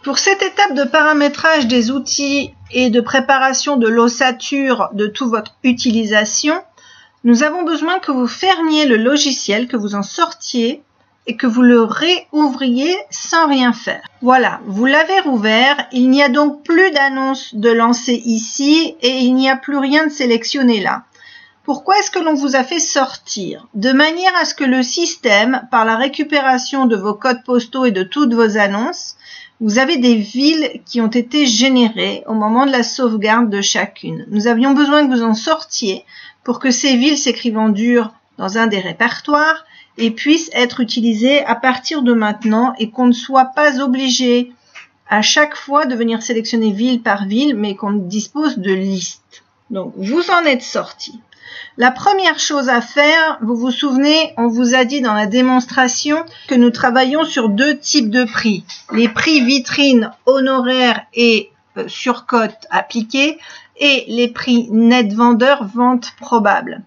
Pour cette étape de paramétrage des outils et de préparation de l'ossature de toute votre utilisation, nous avons besoin que vous fermiez le logiciel, que vous en sortiez et que vous le réouvriez sans rien faire. Voilà, vous l'avez rouvert, il n'y a donc plus d'annonce de lancer ici et il n'y a plus rien de sélectionné là. Pourquoi est-ce que l'on vous a fait sortir? De manière à ce que le système, par la récupération de vos codes postaux et de toutes vos annonces, vous avez des villes qui ont été générées au moment de la sauvegarde de chacune. Nous avions besoin que vous en sortiez pour que ces villes s'écrivent en dur dans un des répertoires et puissent être utilisées à partir de maintenant et qu'on ne soit pas obligé à chaque fois de venir sélectionner ville par ville, mais qu'on dispose de listes. Donc, vous en êtes sortis. La première chose à faire, vous vous souvenez, on vous a dit dans la démonstration que nous travaillons sur deux types de prix. Les prix vitrines honoraires et surcote appliquée et les prix net vendeur vente probable.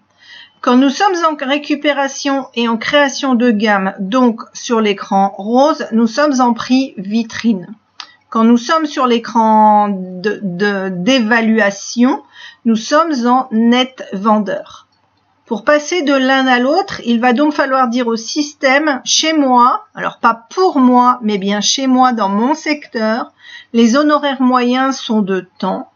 Quand nous sommes en récupération et en création de gamme, donc sur l'écran rose, nous sommes en prix vitrine. Quand nous sommes sur l'écran d'évaluation, nous sommes en net vendeur. Pour passer de l'un à l'autre, il va donc falloir dire au système, chez moi, alors pas pour moi, mais bien chez moi dans mon secteur, les honoraires moyens sont de temps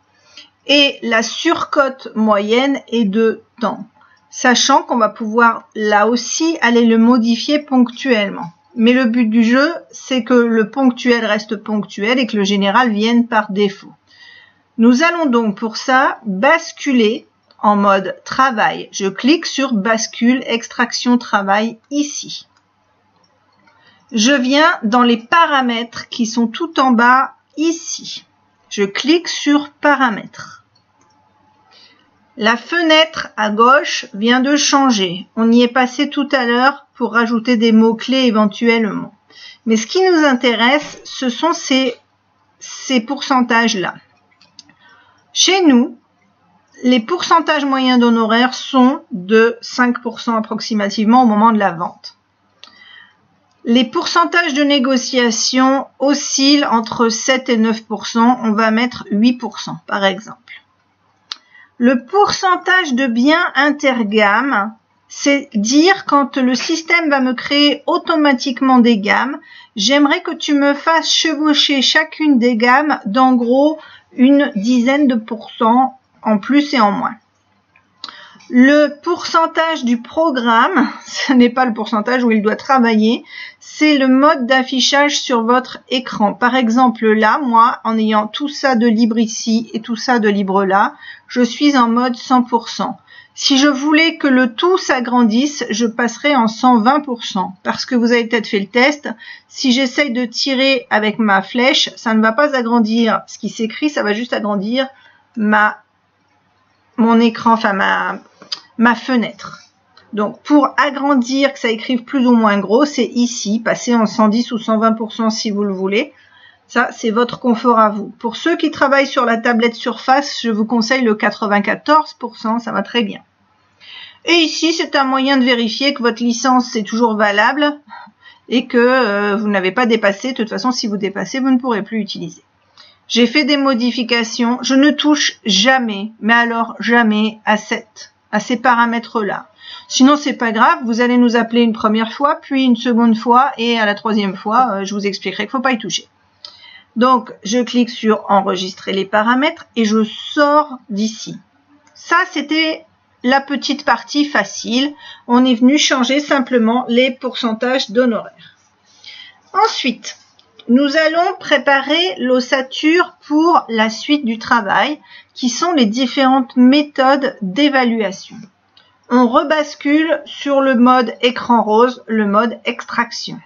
et la surcote moyenne est de temps. Sachant qu'on va pouvoir là aussi aller le modifier ponctuellement. Mais le but du jeu, c'est que le ponctuel reste ponctuel et que le général vienne par défaut. Nous allons donc pour ça basculer en mode travail. Je clique sur bascule extraction travail ici. Je viens dans les paramètres qui sont tout en bas ici. Je clique sur paramètres. La fenêtre à gauche vient de changer. On y est passé tout à l'heure pour rajouter des mots-clés éventuellement. Mais ce qui nous intéresse, ce sont ces pourcentages-là. Chez nous, les pourcentages moyens d'honoraires sont de 5% approximativement au moment de la vente. Les pourcentages de négociation oscillent entre 7 et 9%. On va mettre 8% par exemple. Le pourcentage de biens intergamme, c'est dire quand le système va me créer automatiquement des gammes, j'aimerais que tu me fasses chevaucher chacune des gammes d'en gros une dizaine de pourcents en plus et en moins. Le pourcentage du programme, ce n'est pas le pourcentage où il doit travailler, c'est le mode d'affichage sur votre écran. Par exemple là, moi, en ayant tout ça de libre ici et tout ça de libre là, je suis en mode 100%. Si je voulais que le tout s'agrandisse, je passerais en 120%. Parce que vous avez peut-être fait le test, si j'essaye de tirer avec ma flèche, ça ne va pas agrandir ce qui s'écrit, ça va juste agrandir mon écran, enfin ma fenêtre. Donc, pour agrandir, que ça écrive plus ou moins gros, c'est ici, passer en 110 ou 120% si vous le voulez. Ça, c'est votre confort à vous. Pour ceux qui travaillent sur la tablette Surface, je vous conseille le 94%, ça va très bien. Et ici, c'est un moyen de vérifier que votre licence est toujours valable et que vous n'avez pas dépassé. De toute façon, si vous dépassez, vous ne pourrez plus utiliser. J'ai fait des modifications. Je ne touche jamais, mais alors jamais à ces paramètres-là. Sinon, c'est pas grave. Vous allez nous appeler une première fois, puis une seconde fois, et à la troisième fois, je vous expliquerai qu'il ne faut pas y toucher. Donc, je clique sur enregistrer les paramètres et je sors d'ici. Ça, c'était la petite partie facile. On est venu changer simplement les pourcentages d'honoraires. Ensuite, nous allons préparer l'ossature pour la suite du travail, qui sont les différentes méthodes d'évaluation. On rebascule sur le mode écran rose, le mode extraction.